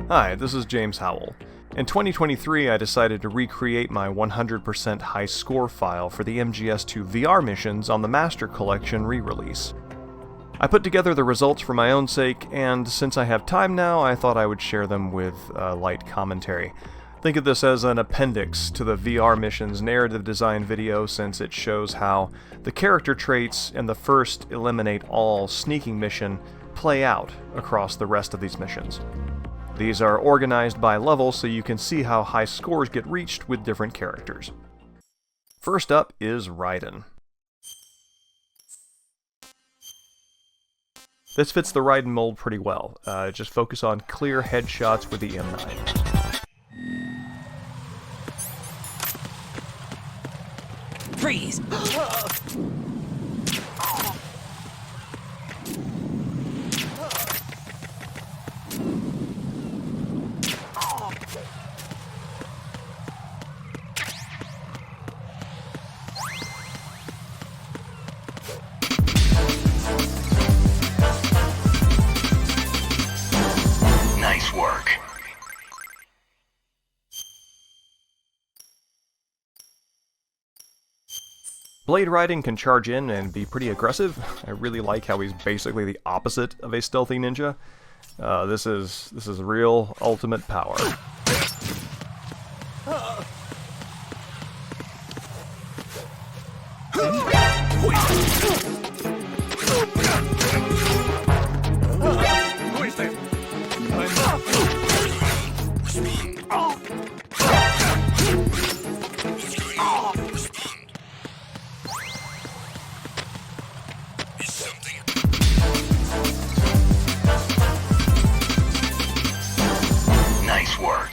Hi, this is James Howell. In 2023, I decided to recreate my 100% high score file for the MGS2 VR Missions on the Master Collection re-release. I put together the results for my own sake, and since I have time now, I thought I would share them with light commentary. Think of this as an appendix to the VR Missions narrative design video, since it shows how the character traits in the first Eliminate All sneaking mission play out across the rest of these missions. These are organized by level so you can see how high scores get reached with different characters. First up is Raiden. This fits the Raiden mold pretty well. Just focus on clear headshots with the M9. Freeze! Nice work. Blade Raiden can charge in and be pretty aggressive. I really like how he's basically the opposite of a stealthy ninja. This is real ultimate power. Nice work.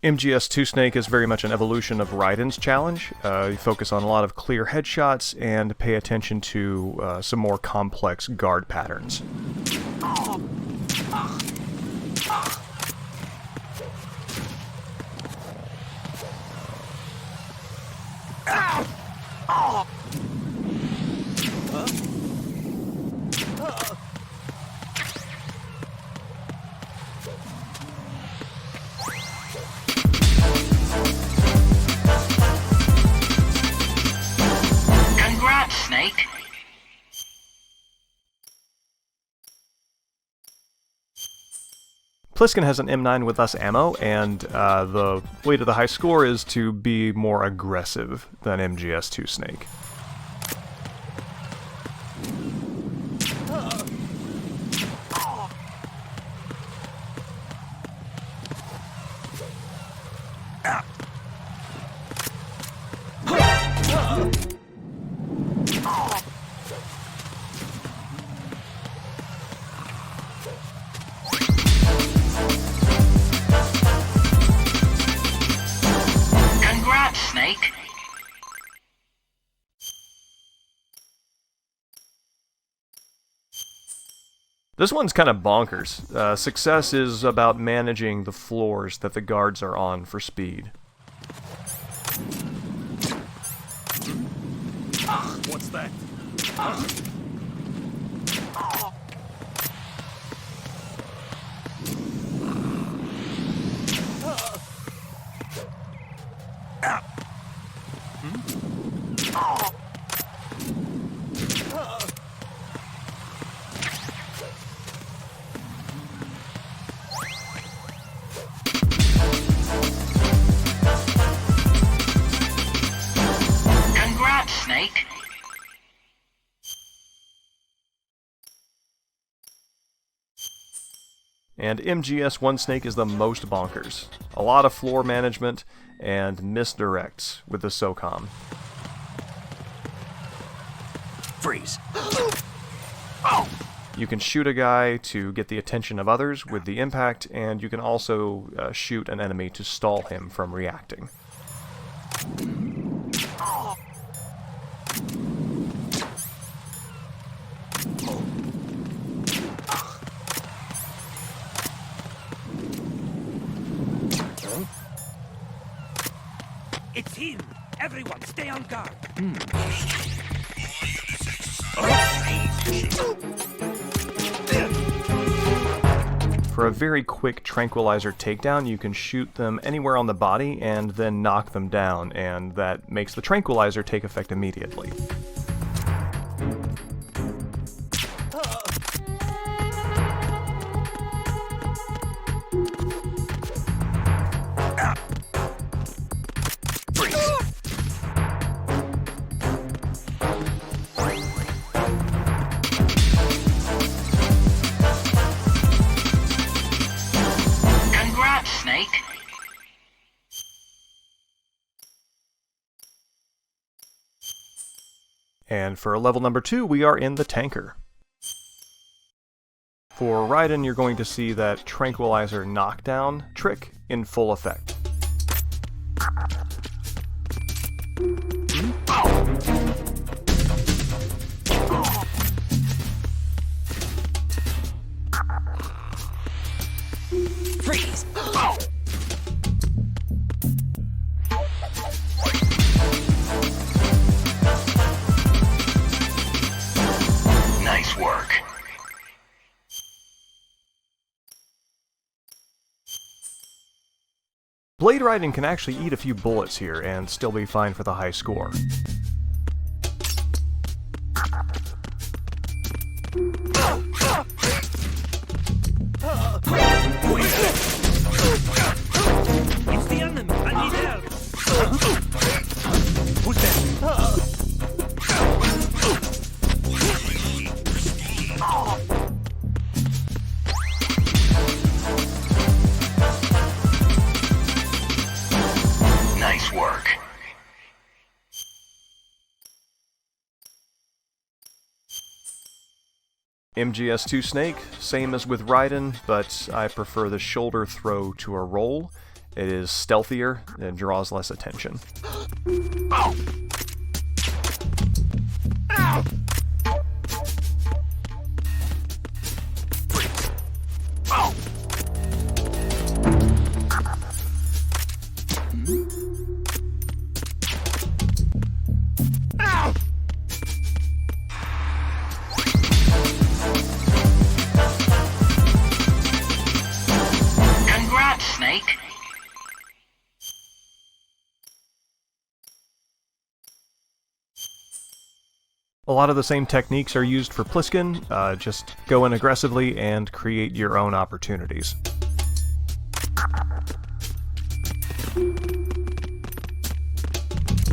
MGS2 Snake is very much an evolution of Raiden's challenge. You focus on a lot of clear headshots and pay attention to some more complex guard patterns. Congrats, Snake. Pliskin has an M9 with less ammo, and the way to the high score is to be more aggressive than MGS2 Snake. Congrats, Snake. This one's kind of bonkers. Success is about managing the floors that the guards are on for speed. What's that? Congrats, Snake. And MGS1 Snake is the most bonkers. A lot of floor management and misdirects with the SOCOM. Freeze. You can shoot a guy to get the attention of others with the impact, and you can also shoot an enemy to stall him from reacting. It's him! Everyone, stay on guard! For a very quick tranquilizer takedown, you can shoot them anywhere on the body and then knock them down, and that makes the tranquilizer take effect immediately. Snake. And for level number 2, we are in the tanker. For Raiden, you're going to see that tranquilizer knockdown trick in full effect. Freeze! Nice work. Blade Raiden can actually eat a few bullets here and still be fine for the high score. It's the enemy! I need help! Who's there? Nice work. MGS2 Snake, same as with Raiden, but I prefer the shoulder throw to a roll. It is stealthier and draws less attention. Ow! Ow! Ow! Ow! Congrats, Snake. A lot of the same techniques are used for Pliskin, just go in aggressively and create your own opportunities.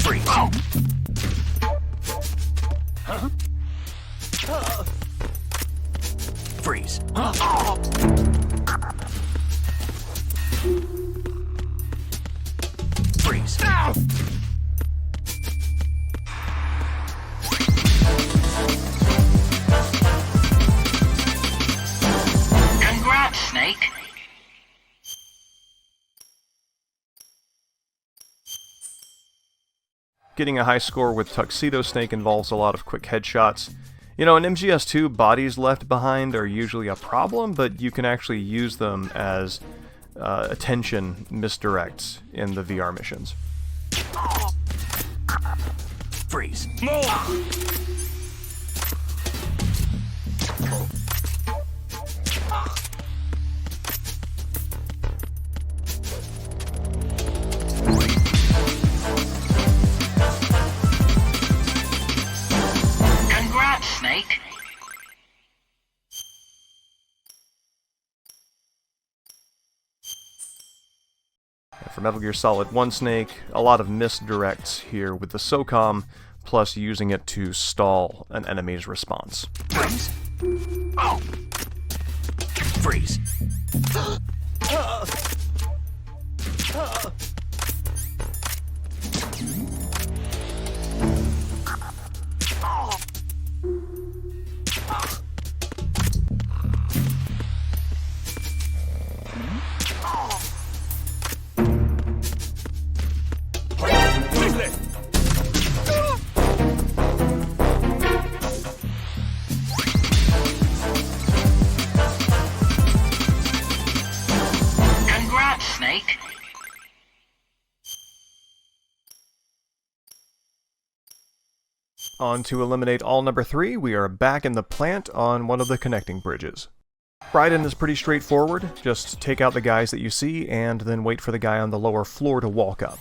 Freeze! Ow! Freeze! Freeze! Ow! Congrats, Snake. Getting a high score with Tuxedo Snake involves a lot of quick headshots. You know, in MGS2, bodies left behind are usually a problem, but you can actually use them as attention misdirects in the VR missions. Freeze! More! Congrats, Snake. For Metal Gear Solid 1 Snake, a lot of misdirects here with the SOCOM, plus using it to stall an enemy's response. Freeze! Oh! Freeze! Congrats, Snake. On to eliminate all number 3, we are back in the plant on one of the connecting bridges. Raiden is pretty straightforward. Just take out the guys that you see and then wait for the guy on the lower floor to walk up.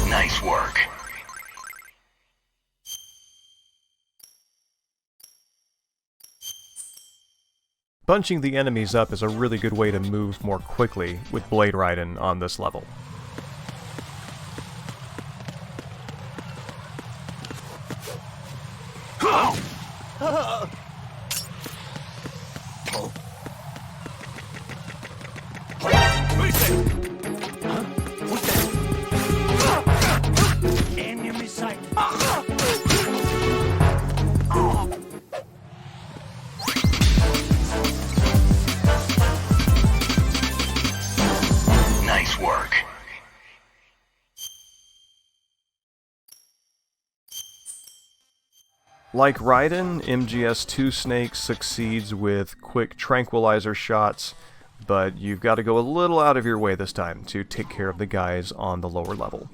Nice work. Bunching the enemies up is a really good way to move more quickly with Blade Raiden on this level. Enemy sight. Nice work. Like Raiden, MGS2 Snake succeeds with quick tranquilizer shots, but you've got to go a little out of your way this time to take care of the guys on the lower level.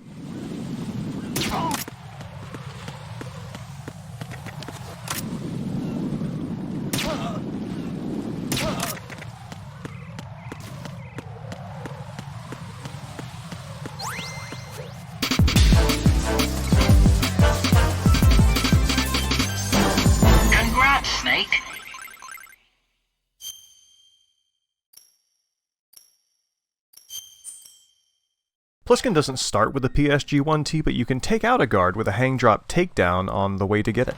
Congrats, Snake. Pliskin doesn't start with the PSG-1T, but you can take out a guard with a hang drop takedown on the way to get it.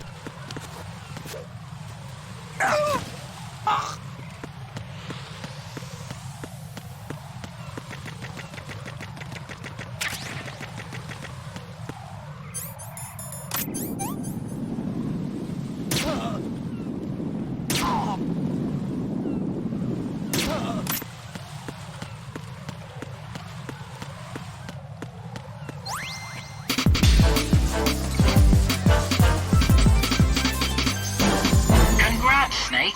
Congrats, Snake.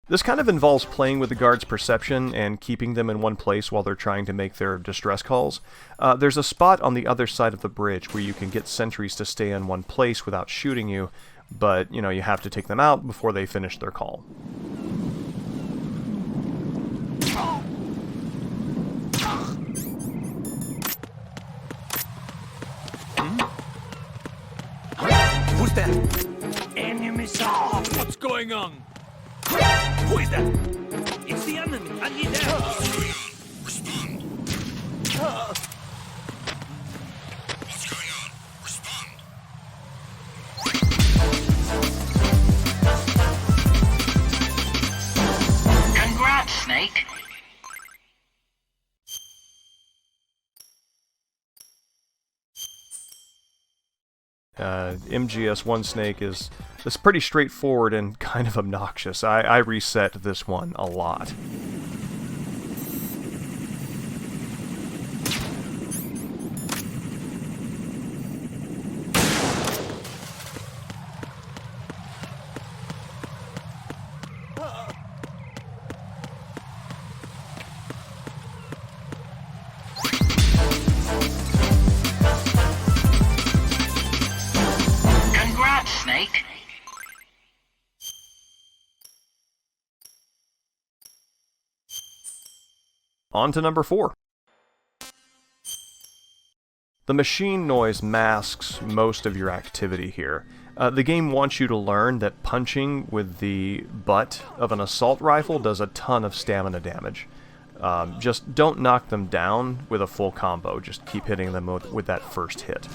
This kind of involves playing with the guard's perception and keeping them in one place while they're trying to make their distress calls. There's a spot on the other side of the bridge where you can get sentries to stay in one place without shooting you, but, you know, you have to take them out before they finish their call. Who's that? Enemy sight. What's going on? Who is that? It's the enemy. I need help. Respond. What's going on? Respond. Congrats, Snake. MGS1 Snake is pretty straightforward and kind of obnoxious. I reset this one a lot. Congrats, Snake. On to number 4. The machine noise masks most of your activity here. The game wants you to learn that punching with the butt of an assault rifle does a ton of stamina damage. Just don't knock them down with a full combo, just keep hitting them with that first hit.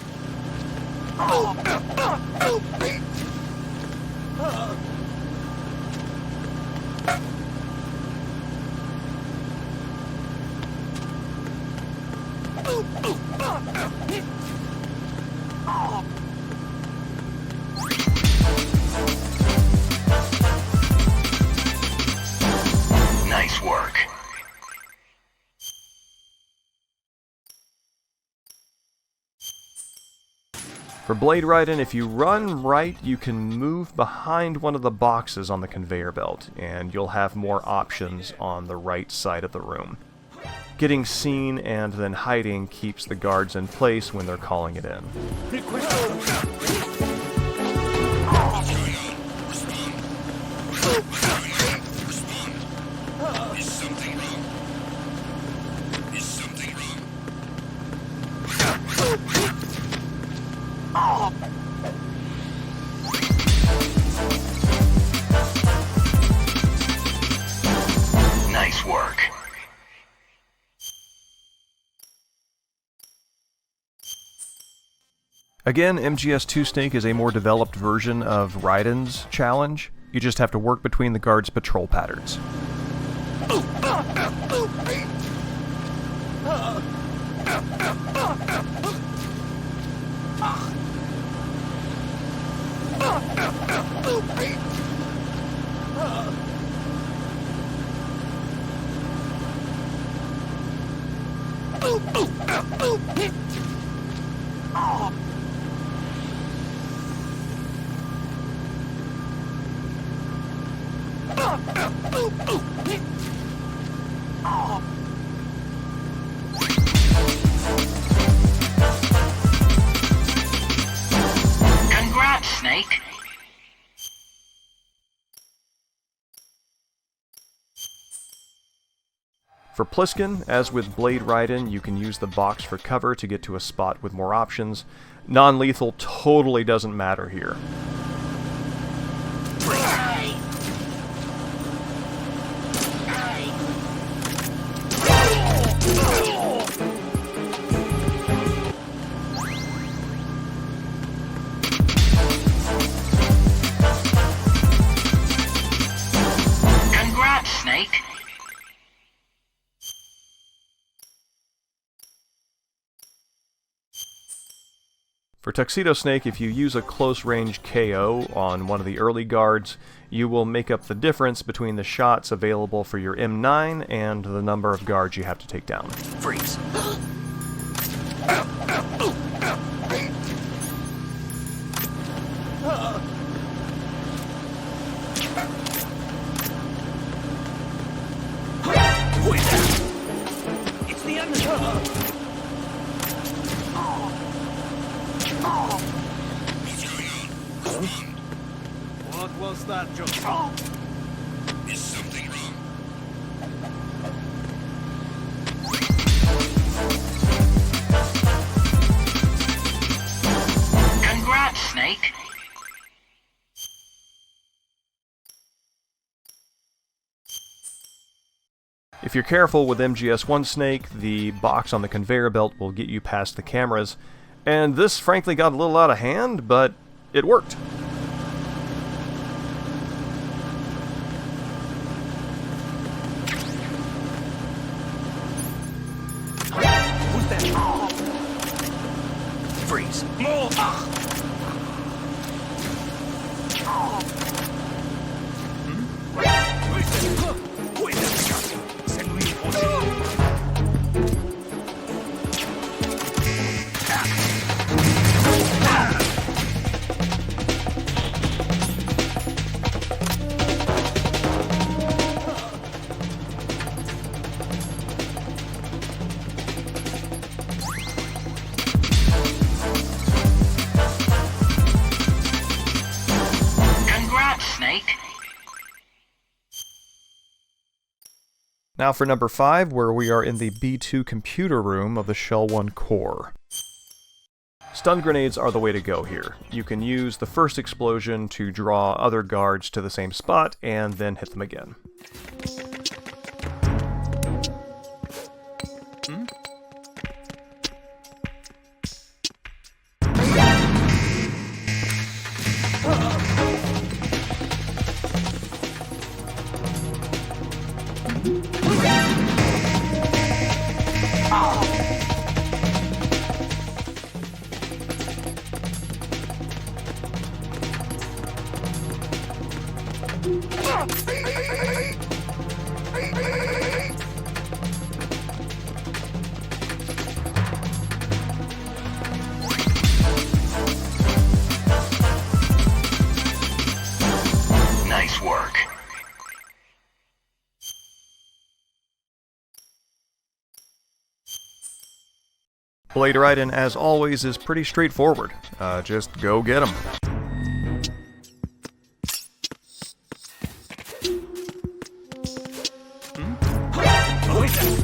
For blade riding, if you run right, you can move behind one of the boxes on the conveyor belt, and you'll have more options on the right side of the room. Getting seen and then hiding keeps the guards in place when they're calling it in. Nice work. Again, MGS2 Snake is a more developed version of Raiden's challenge. You just have to work between the guards' patrol patterns. Congrats, Snake. For Pliskin, as with Blade Raiden, you can use the box for cover to get to a spot with more options. Non-lethal totally doesn't matter here. Congrats, Snake. For Tuxedo Snake, if you use a close-range KO on one of the early guards, you will make up the difference between the shots available for your M9 and the number of guards you have to take down. Freeze. It's the enemy. What was that, Joe? Is something wrong? Congrats, Snake. If you're careful with MGS1 Snake, the box on the conveyor belt will get you past the cameras, and this frankly got a little out of hand, but it worked. Who's that? Freeze. More. Who is that? Send reinforcements. Snake. Now for number 5, where we are in the B2 computer room of the Shell 1 core. Stun grenades are the way to go here. You can use the first explosion to draw other guards to the same spot, and then hit them again. Nice work. Blade Raiden, as always, is pretty straightforward. Just go get 'em. Who is that?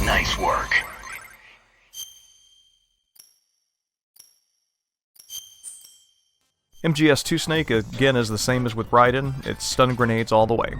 Nice work. MGS2 Snake, again, is the same as with Raiden. It's stun grenades all the way.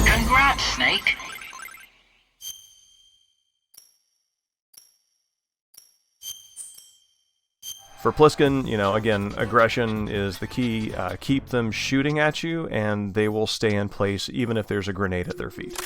Congrats, Snake. For Pliskin, again, aggression is the key. Keep them shooting at you, and they will stay in place even if there's a grenade at their feet.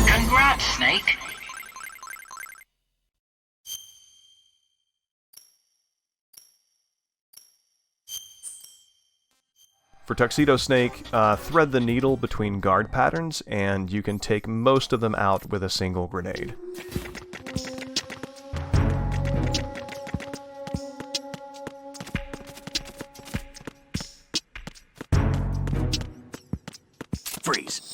Congrats, Snake. For Tuxedo Snake, thread the needle between guard patterns, and you can take most of them out with a single grenade. Freeze.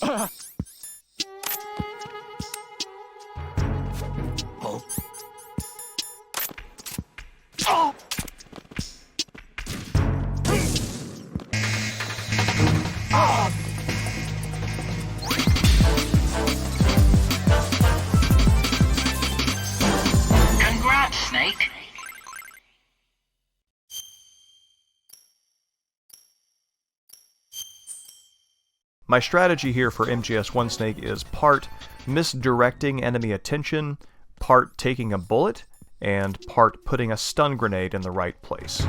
Congrats, Snake. My strategy here for MGS1 Snake is part misdirecting enemy attention, part taking a bullet, and part putting a stun grenade in the right place.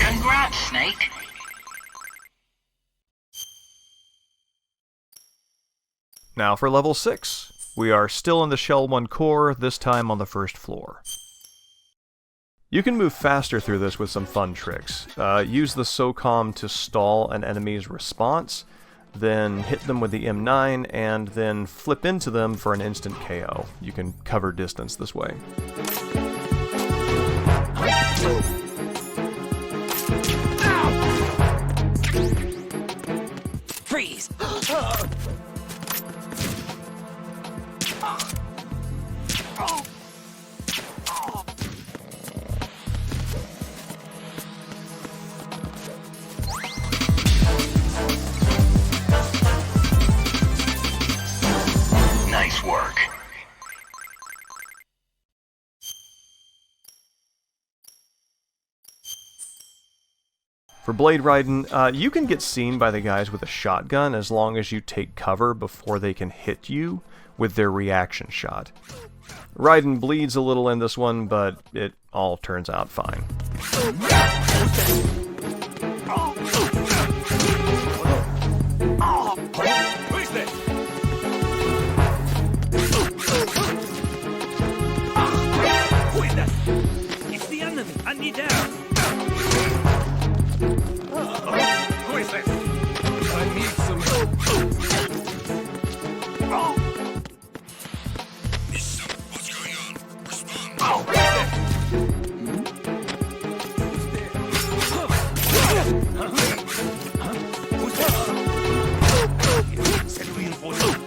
Congrats, Snake. Now for level 6. We are still in the Shell 1 core, this time on the first floor. You can move faster through this with some fun tricks. Use the SOCOM to stall an enemy's response, then hit them with the M9, and then flip into them for an instant KO. You can cover distance this way. Freeze. Nice work. For blade riding, you can get seen by the guys with a shotgun as long as you take cover before they can hit you with their reaction shot. Raiden bleeds a little in this one, but it all turns out fine. Who's this? Who is that? It's the enemy. I need help. Who is this? I need some help. What's going on? Respond. Who's that? Send reinforcements.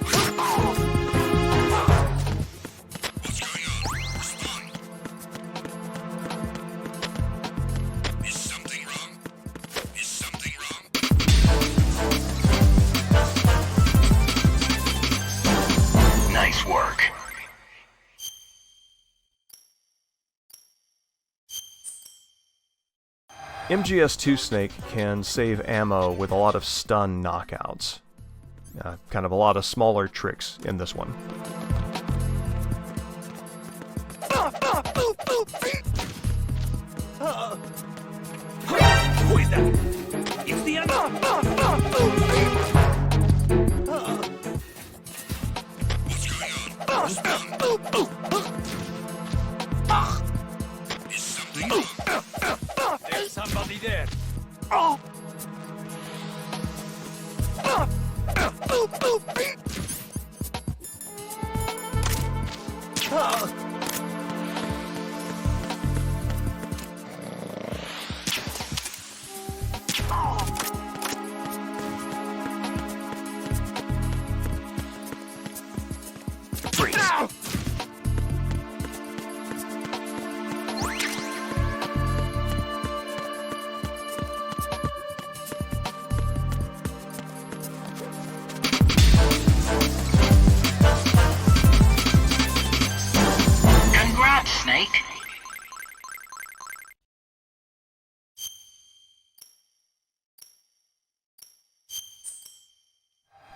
What's going on? Respond. Is something wrong? Is something wrong? Nice work. MGS2 Snake can save ammo with a lot of stun knockouts. Kind of a lot of smaller tricks in this one. Who is that? It's the enemy. What's going on? Respond. Is something wrong? There's somebody there. Congrats, Snake.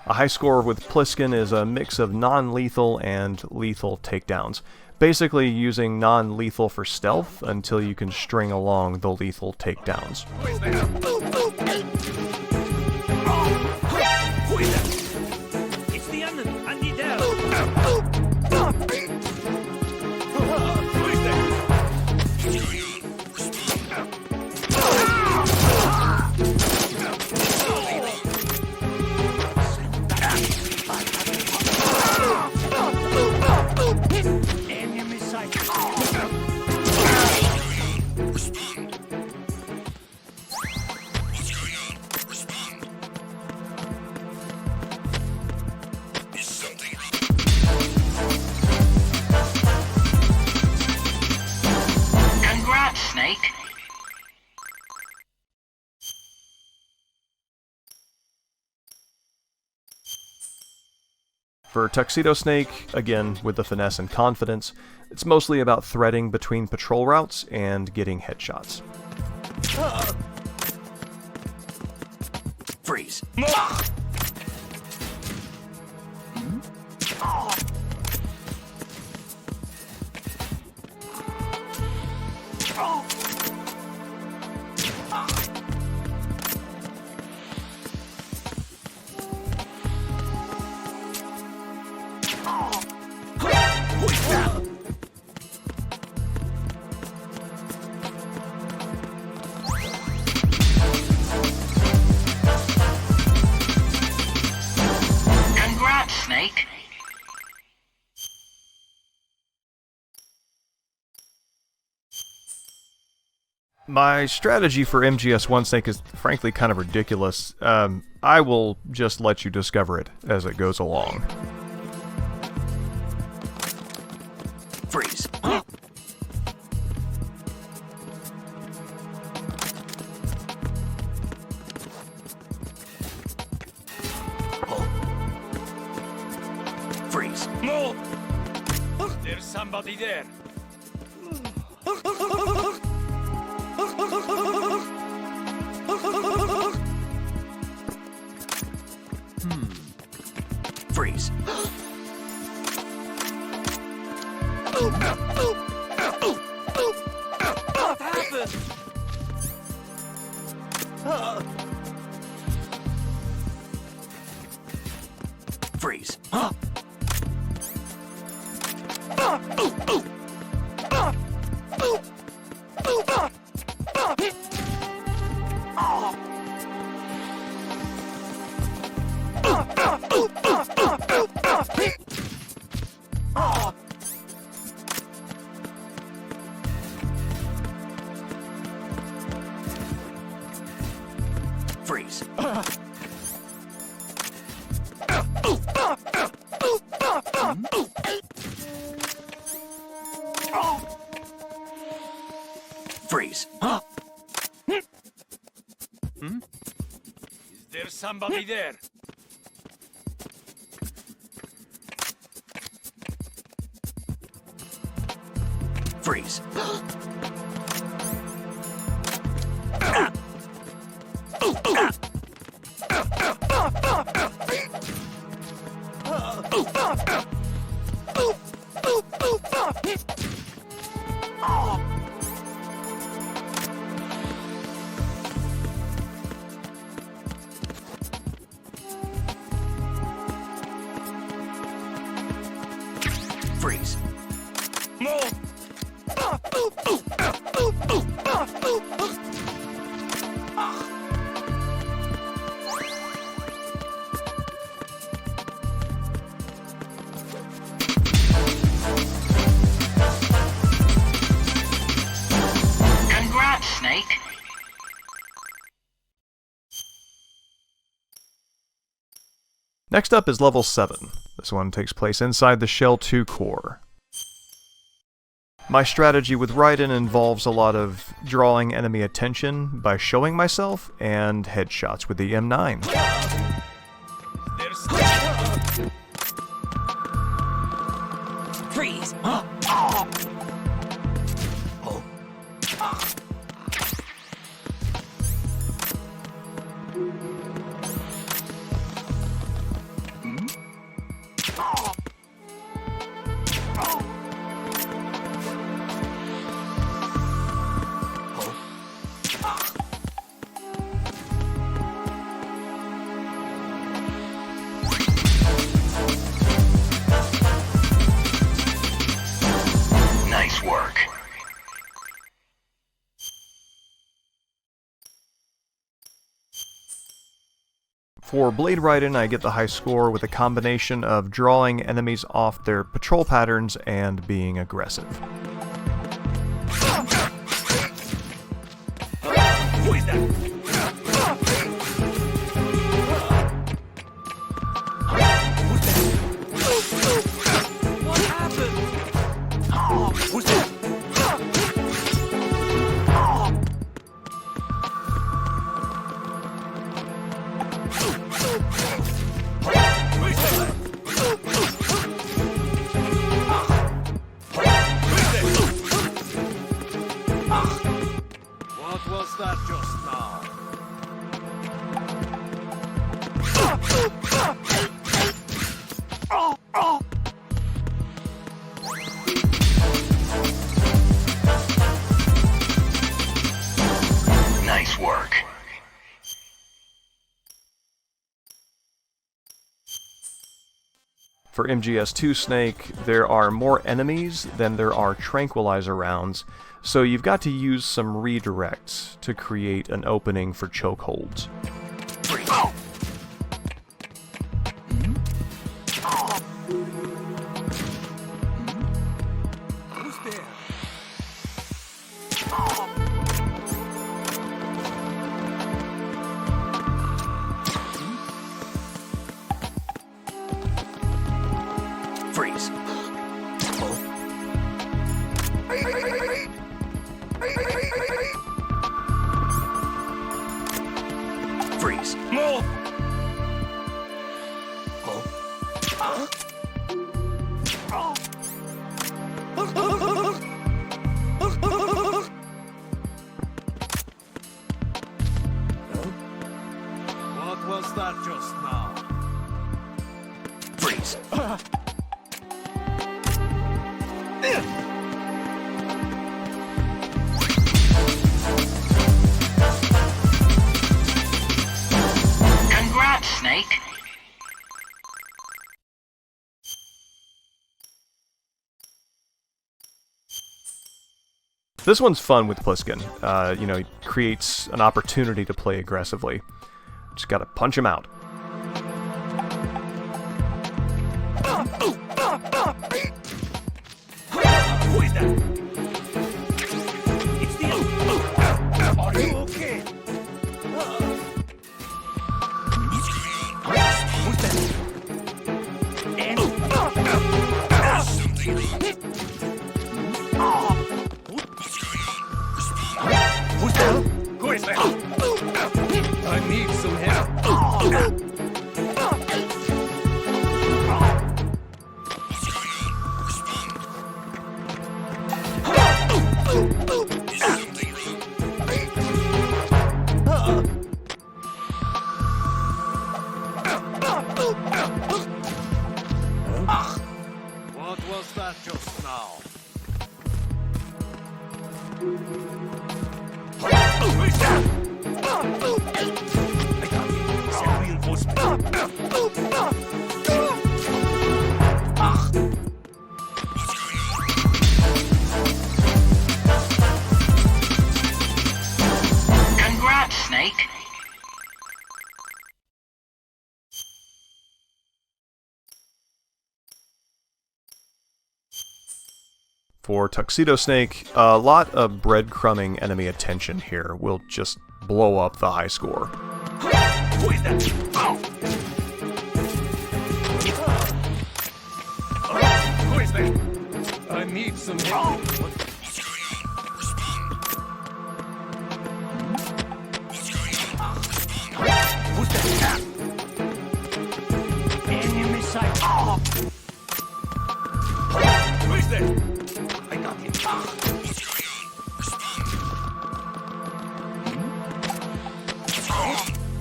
A high score with Pliskin is a mix of non-lethal and lethal takedowns, basically using non-lethal for stealth until you can string along the lethal takedowns. Who is that? Who is that? It's the enemy. I need help. Who is that? What's going on? Respond. Enemy sight. Respond. What's going on? Respond. Is something wrong? Congrats, Snake. For Tuxedo Snake, again with the finesse and confidence, it's mostly about threading between patrol routes and getting headshots. Freeze. Who is that? Congrats, Snake. My strategy for MGS1 Snake is frankly kind of ridiculous. I will just let you discover it as it goes along. Freeze. Freeze. No! There's somebody there. Freeze. What happened? Freeze. Freeze. Freeze. Is there somebody there? Freeze. Freeze. No. Congrats, Snake. Next up is level 7. This one takes place inside the Shell 2 core. My strategy with Raiden involves a lot of drawing enemy attention by showing myself and headshots with the M9. Freeze. Nice work. For Blade Raiden, I get the high score with a combination of drawing enemies off their patrol patterns and being aggressive. Who is that? What happened? Who's that? What was that just now? Nice work. For MGS2 Snake, there are more enemies than there are tranquilizer rounds, so you've got to use some redirects to create an opening for chokeholds. Who's there? Freeze. What was that just now? Freeze. Congrats, Snake. This one's fun with Pliskin. He creates an opportunity to play aggressively. Just gotta punch him out. Who is that? It's the... Are you okay? Who's that? And... Something wrong. What's going on? Respond. Who's that? Who is that? I need some help. What's going on? Respond. Is something wrong? What was that just now? Who is that? I got it. Send reinforcements. What's going on? Congrats, Snake. For Tuxedo Snake, a lot of breadcrumbing enemy attention here will just blow up the high score. Who is that? Who is that? I need some help. What's going on? Respond. What's going on? Respond. Who's that? Enemy sight. Who is that? I got him. What's going on? Respond.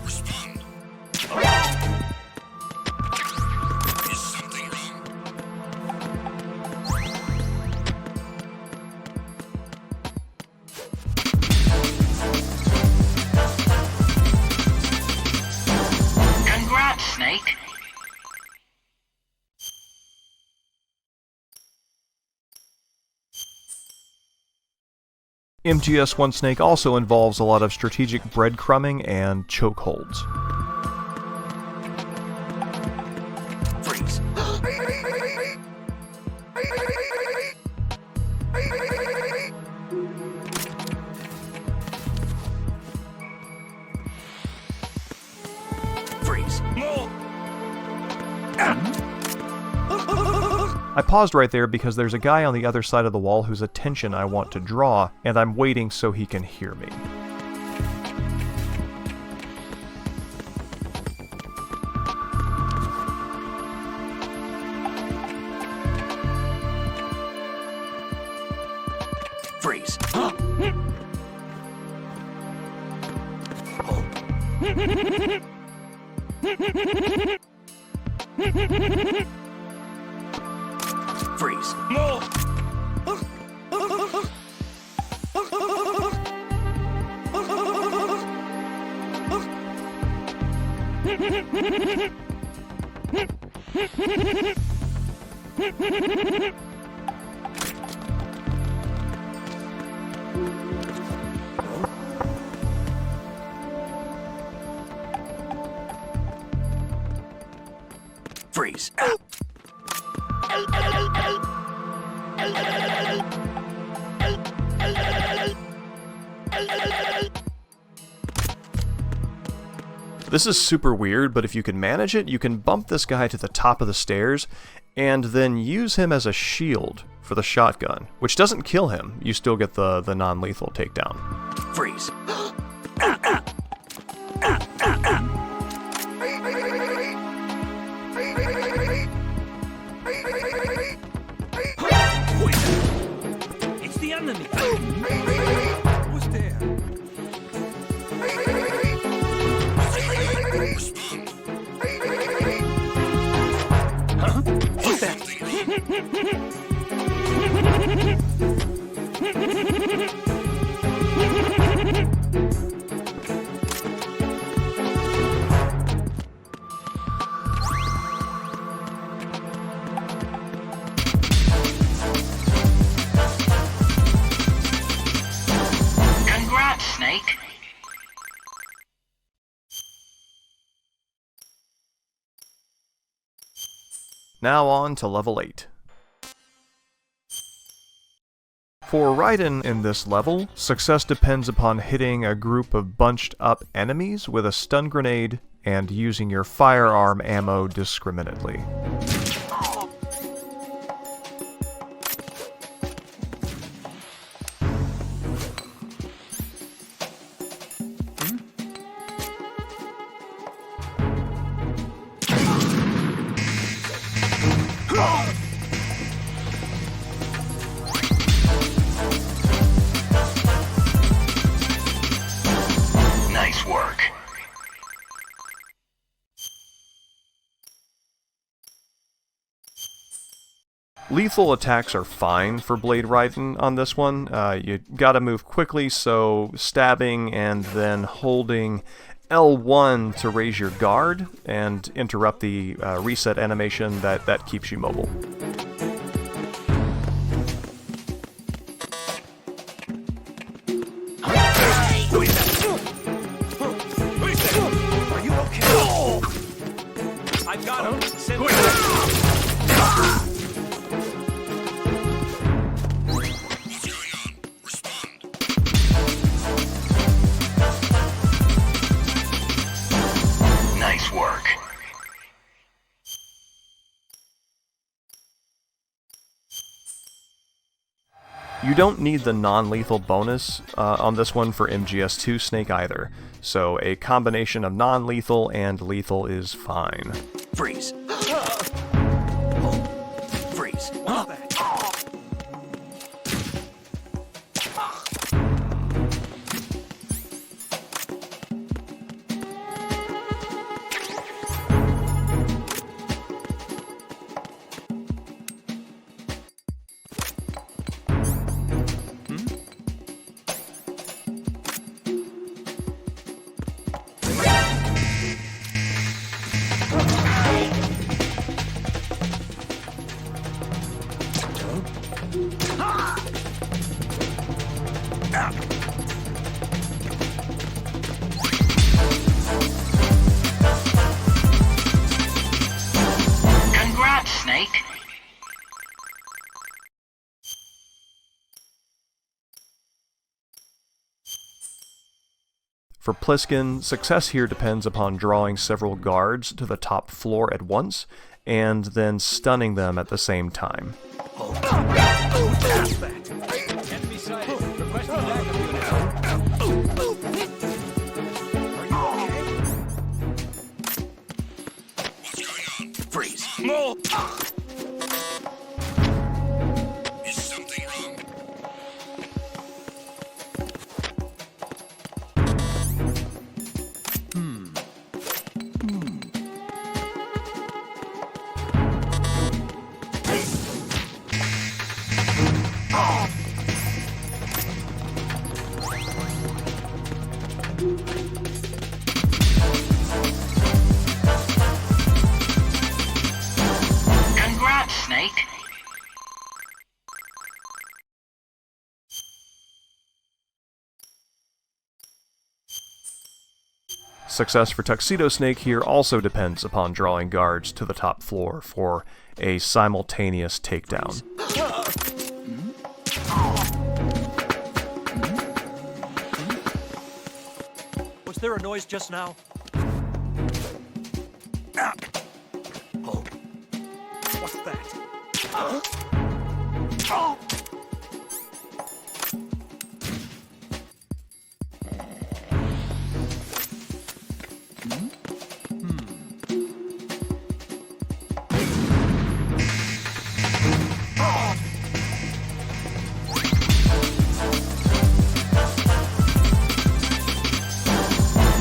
What's going on? Respond. Is something wrong? Congrats, Snake. MGS1 Snake also involves a lot of strategic breadcrumbing and chokeholds. Freeze. Freeze. I paused right there because there's a guy on the other side of the wall whose attention I want to draw, and I'm waiting so he can hear me. Freeze. Freeze. No! Freeze. This is super weird, but if you can manage it, you can bump this guy to the top of the stairs, and then use him as a shield for the shotgun, which doesn't kill him. You still get the non-lethal takedown. Freeze. Congrats, Snake. Now on to level 8. For Raiden in this level, success depends upon hitting a group of bunched up enemies with a stun grenade and using your firearm ammo discriminately. Nice work. Lethal attacks are fine for Blade Raiden on this one. You gotta move quickly, so stabbing and then holding L1 to raise your guard and interrupt the reset animation that keeps you mobile. Are you okay? I got him. Send What's going on? Respond. Nice work. You don't need the non-lethal bonus on this one for MGS2 Snake either, so a combination of non-lethal and lethal is fine. Freeze. Freeze. Congrats, Snake. For Pliskin, success here depends upon drawing several guards to the top floor at once, and then stunning them at the same time. Enemy sighted. Requesting backup unit. Are you okay? What's going on? Freeze. Is something wrong? Congrats, Snake. Success for Tuxedo Snake here also depends upon drawing guards to the top floor for a simultaneous takedown. Was there a noise just now? Oh. What's that?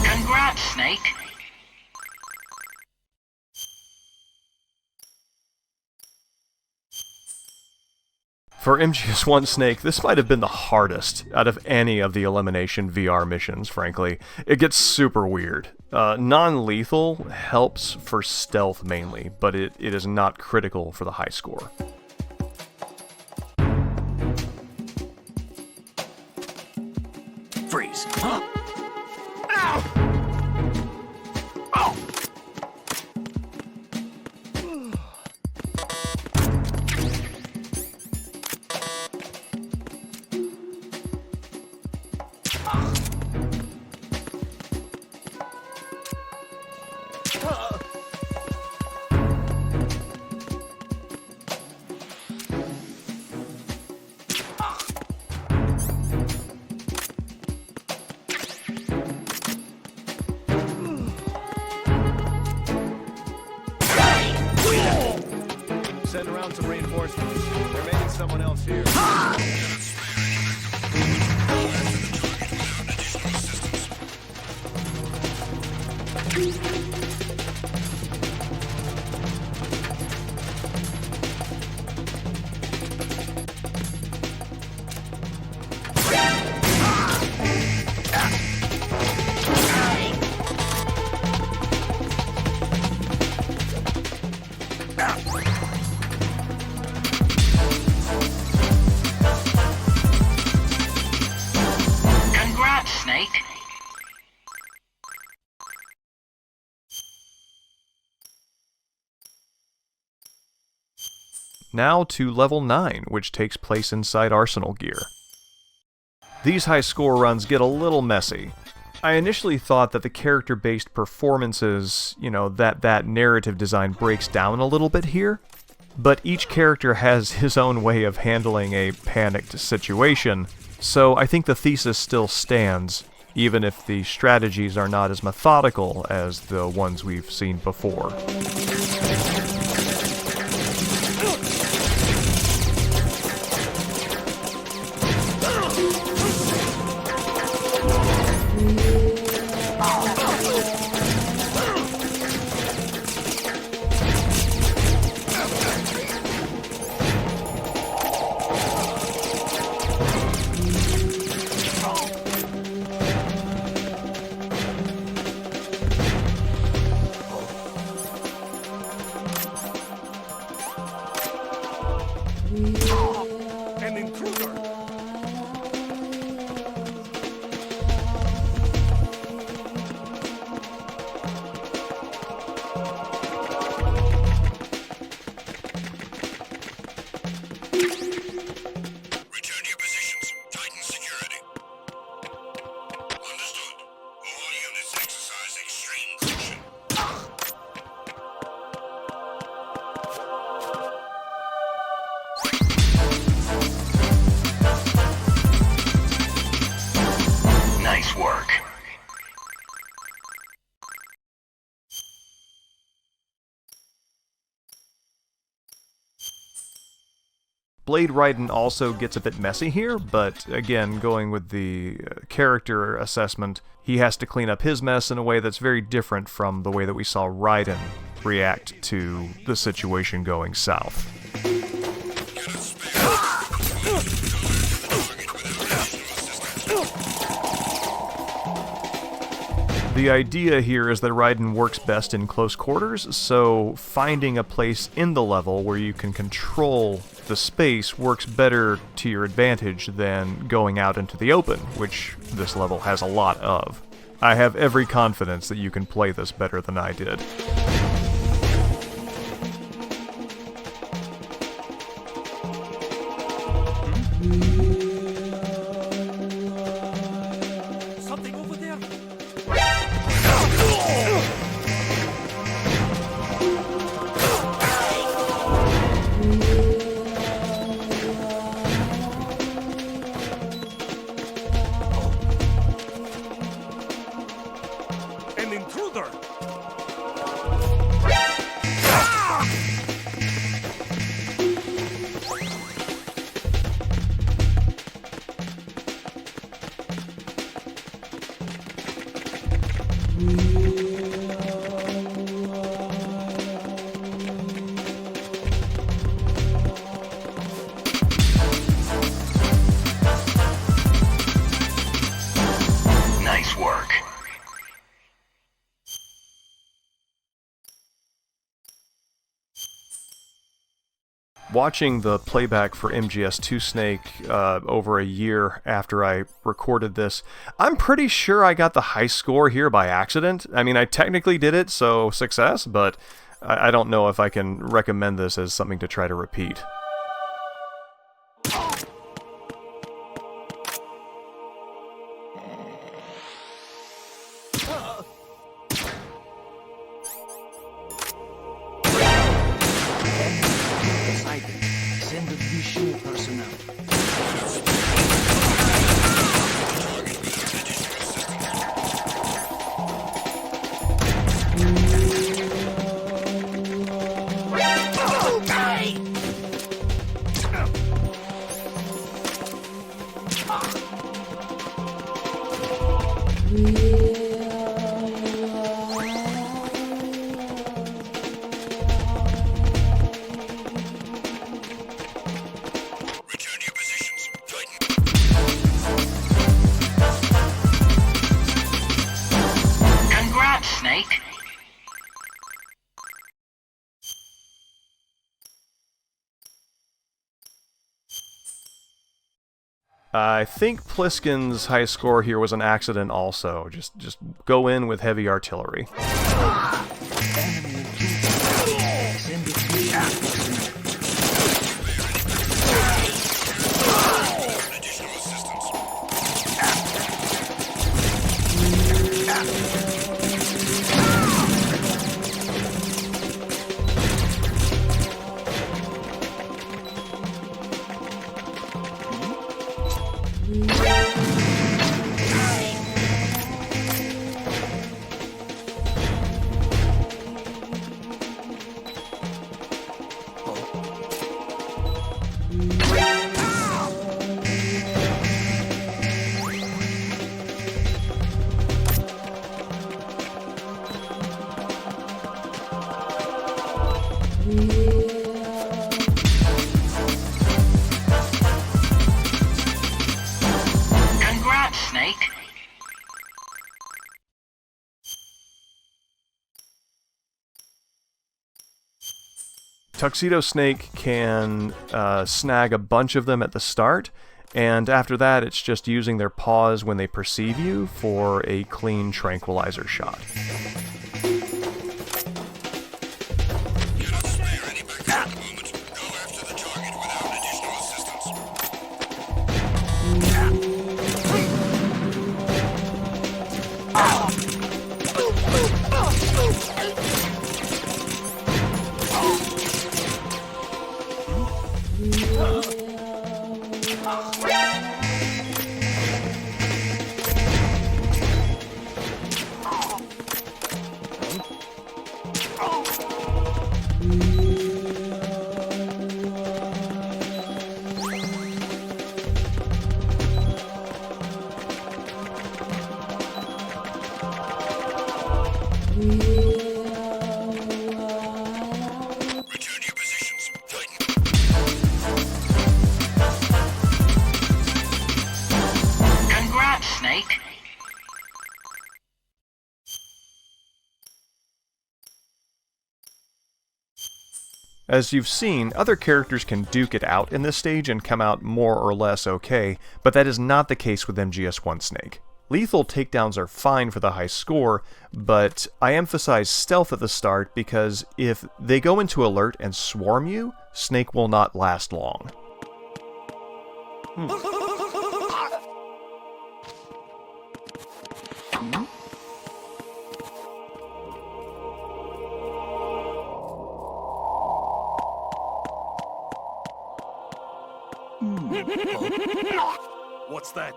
Congrats, Snake. For MGS1 Snake, this might have been the hardest out of any of the Elimination VR missions, frankly. It gets super weird. Non-lethal helps for stealth mainly, but it is not critical for the high score. Freeze. Huh? Ow! Oh! Send around some reinforcements. There may be someone else here. Congrats, Snake. Now to level 9, which takes place inside Arsenal gear. These high score runs get a little messy. I initially thought that the character-based performances, that narrative design breaks down a little bit here, but each character has his own way of handling a panicked situation, so I think the thesis still stands, even if the strategies are not as methodical as the ones we've seen before. An intruder! Return to your positions. Tighten security. Understood. All units exercise extreme caution. Nice work. Blade Raiden also gets a bit messy here, but again, going with the character assessment, he has to clean up his mess in a way that's very different from the way that we saw Raiden react to the situation going south. The idea here is that Raiden works best in close quarters, so finding a place in the level where you can control the space works better to your advantage than going out into the open, which this level has a lot of. I have every confidence that you can play this better than I did. Something over there? An intruder! watching the playback for MGS2 Snake over a year after I recorded this, I'm pretty sure I got the high score here by accident. I mean, I technically did it, so success, but I don't know if I can recommend this as something to try to repeat. Send additional personnel. Return to your positions. Titan. Congrats, Snake. I think Pliskin's high score here was an accident also. Just go in with heavy artillery. Enemy killed. Send additional personnel. Additional assistance. Congrats, Snake. Tuxedo Snake can snag a bunch of them at the start, and after that it's just using their paws when they perceive you for a clean tranquilizer shot. You don't spare any backup at the moment. Go after the target without additional assistance. Return to your positions. Titan. Congrats, Snake. As you've seen, other characters can duke it out in this stage and come out more or less okay, but that is not the case with MGS1 Snake. Lethal takedowns are fine for the high score, but I emphasize stealth at the start because if they go into alert and swarm you, Snake will not last long. What's that?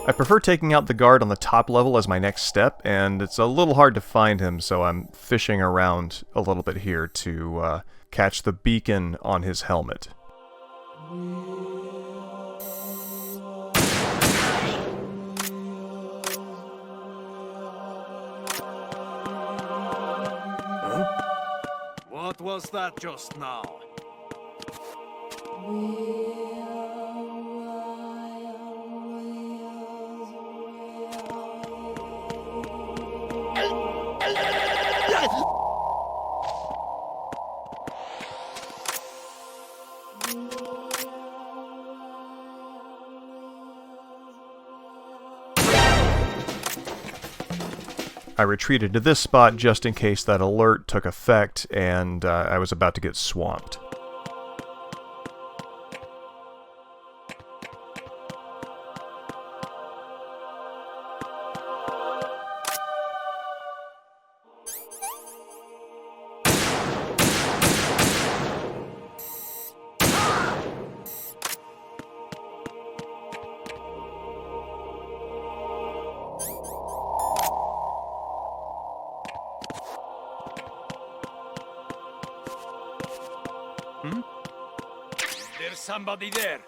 I prefer taking out the guard on the top level as my next step, and it's a little hard to find him, so I'm fishing around a little bit here to catch the beacon on his helmet. What was that just now? I retreated to this spot just in case that alert took effect and I was about to get swamped. There's somebody there.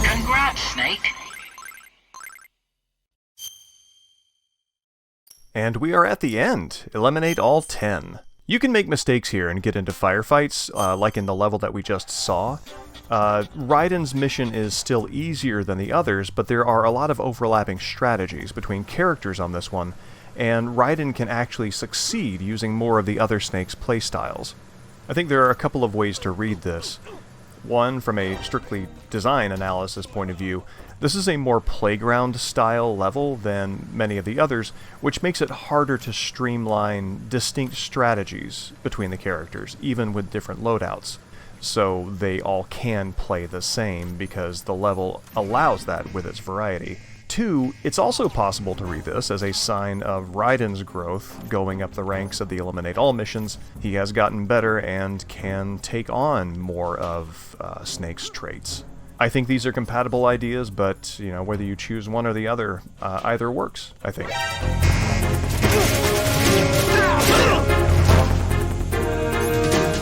Congrats, Snake. And we are at the end. Eliminate all 10. You can make mistakes here and get into firefights, like in the level that we just saw. Raiden's mission is still easier than the others, but there are a lot of overlapping strategies between characters on this one, and Raiden can actually succeed using more of the other Snake's playstyles. I think there are a couple of ways to read this. One, from a strictly design analysis point of view, this is a more playground-style level than many of the others, which makes it harder to streamline distinct strategies between the characters, even with different loadouts. So they all can play the same, because the level allows that with its variety. Two, it's also possible to read this as a sign of Raiden's growth going up the ranks of the Eliminate All missions. He has gotten better and can take on more of Snake's traits. I think these are compatible ideas, but, you know, whether you choose one or the other, either works, I think.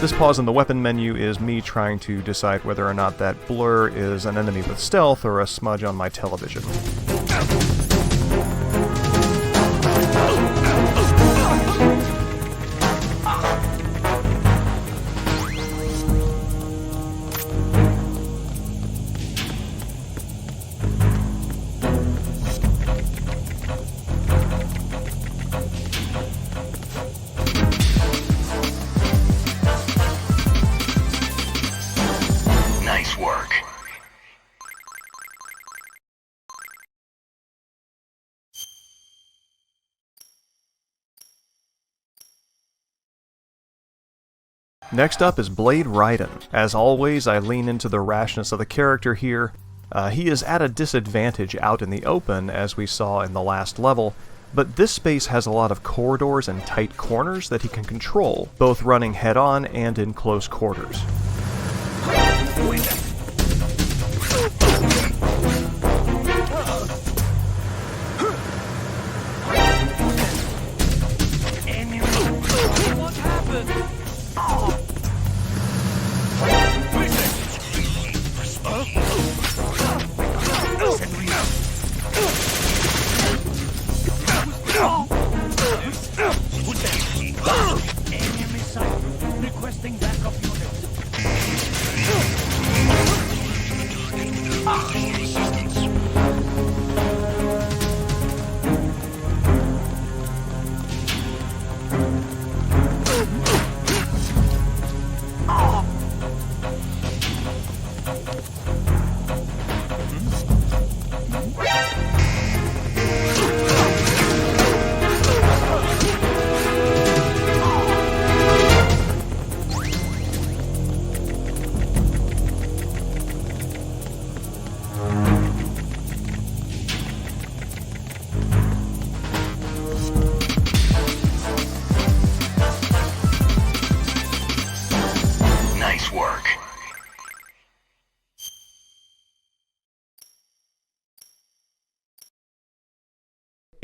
This pause in the weapon menu is me trying to decide whether or not that blur is an enemy with stealth or a smudge on my television. Nice work. Next up is Blade Raiden. As always, I lean into the rashness of the character here. He is at a disadvantage out in the open, as we saw in the last level, but this space has a lot of corridors and tight corners that he can control, both running head-on and in close quarters. What happened? Enemy sight. Requesting backup unit.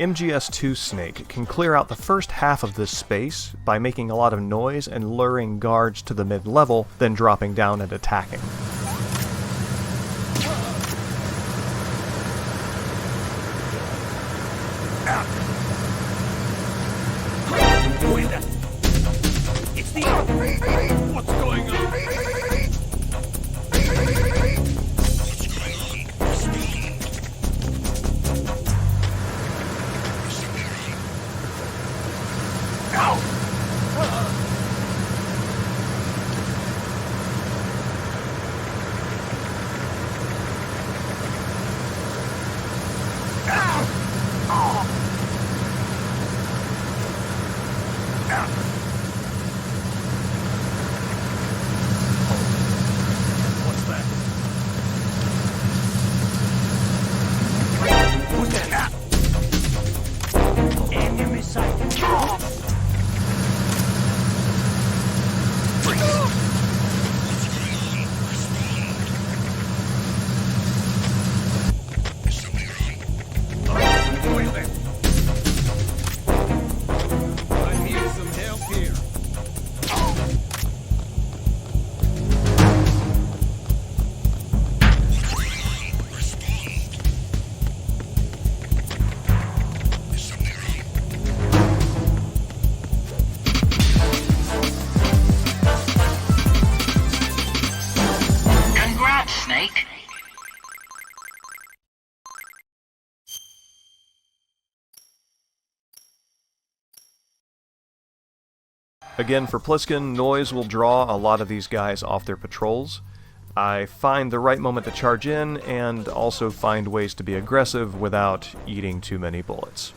MGS2 Snake can clear out the first half of this space by making a lot of noise and luring guards to the mid-level, then dropping down and attacking. Who is that? It's the... What's going on? What's that? Who's that? Enemy sighted. Who is that? I need some help here. Congrats, Snake. Again, for Pliskin, noise will draw a lot of these guys off their patrols. I find the right moment to charge in, and also find ways to be aggressive without eating too many bullets.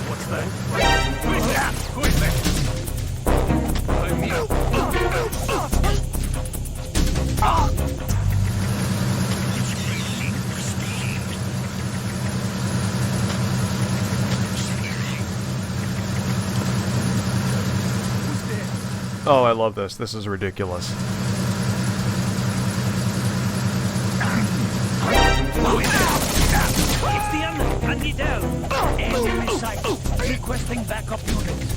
What's that? Who is that? Who is that? I need... Oh, I love this. This is ridiculous. It's the enemy! I need help! Enemy sighted. Requesting backup units.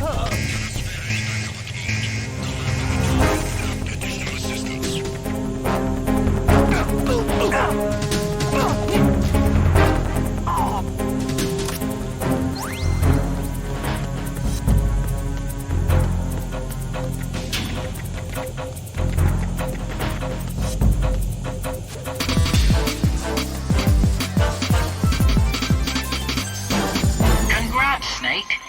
Additional assistance. Congrats, Snake.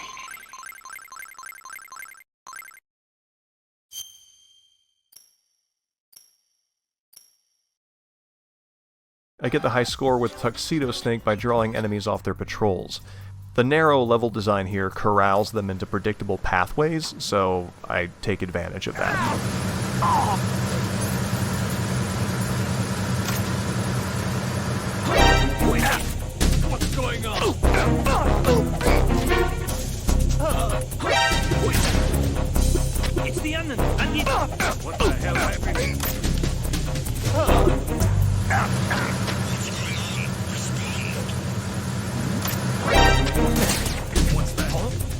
I get the high score with Tuxedo Snake by drawing enemies off their patrols. The narrow level design here corrals them into predictable pathways, so I take advantage of that. What's going on? It's the enemy! I need... What the hell happened? What's that?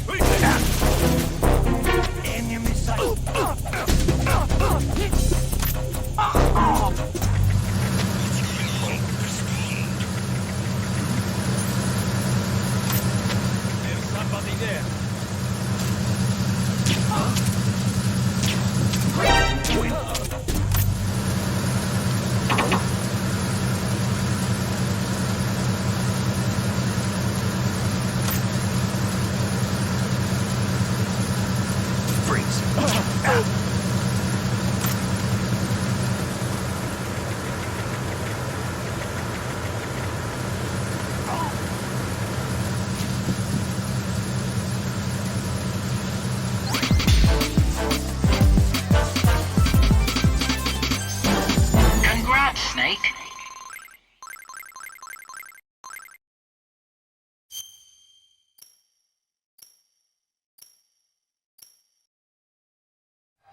Who is that? Enemy sighted. There's somebody there.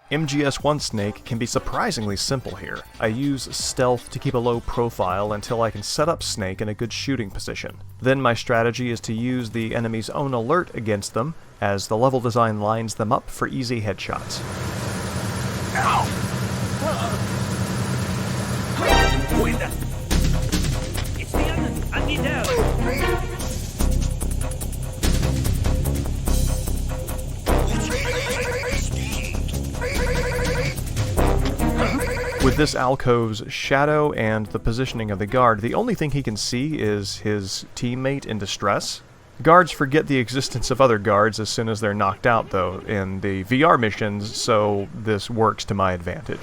MGS1 Snake can be surprisingly simple here. I use stealth to keep a low profile until I can set up Snake in a good shooting position. Then my strategy is to use the enemy's own alert against them, as the level design lines them up for easy headshots. Ow! Who is that? It's the enemy! I need help! With this alcove's shadow and the positioning of the guard, the only thing he can see is his teammate in distress. Guards forget the existence of other guards as soon as they're knocked out, though, in the VR missions, so this works to my advantage.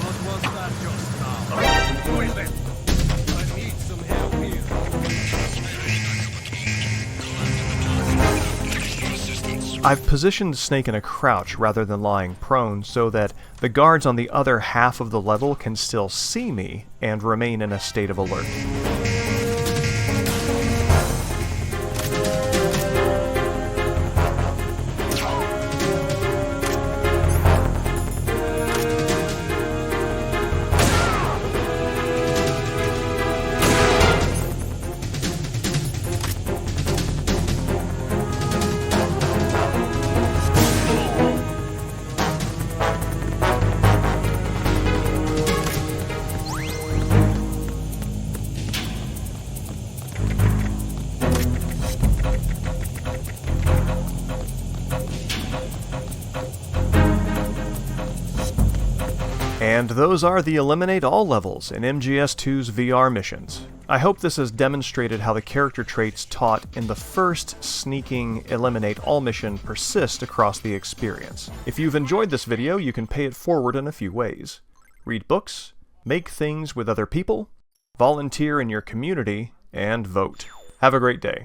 What was that just now? Who is it? I need some help here. I've positioned Snake in a crouch rather than lying prone so that the guards on the other half of the level can still see me and remain in a state of alert. And those are the Eliminate All levels in MGS2's VR missions. I hope this has demonstrated how the character traits taught in the first sneaking Eliminate All mission persist across the experience. If you've enjoyed this video, you can pay it forward in a few ways. Read books, make things with other people, volunteer in your community, and vote. Have a great day.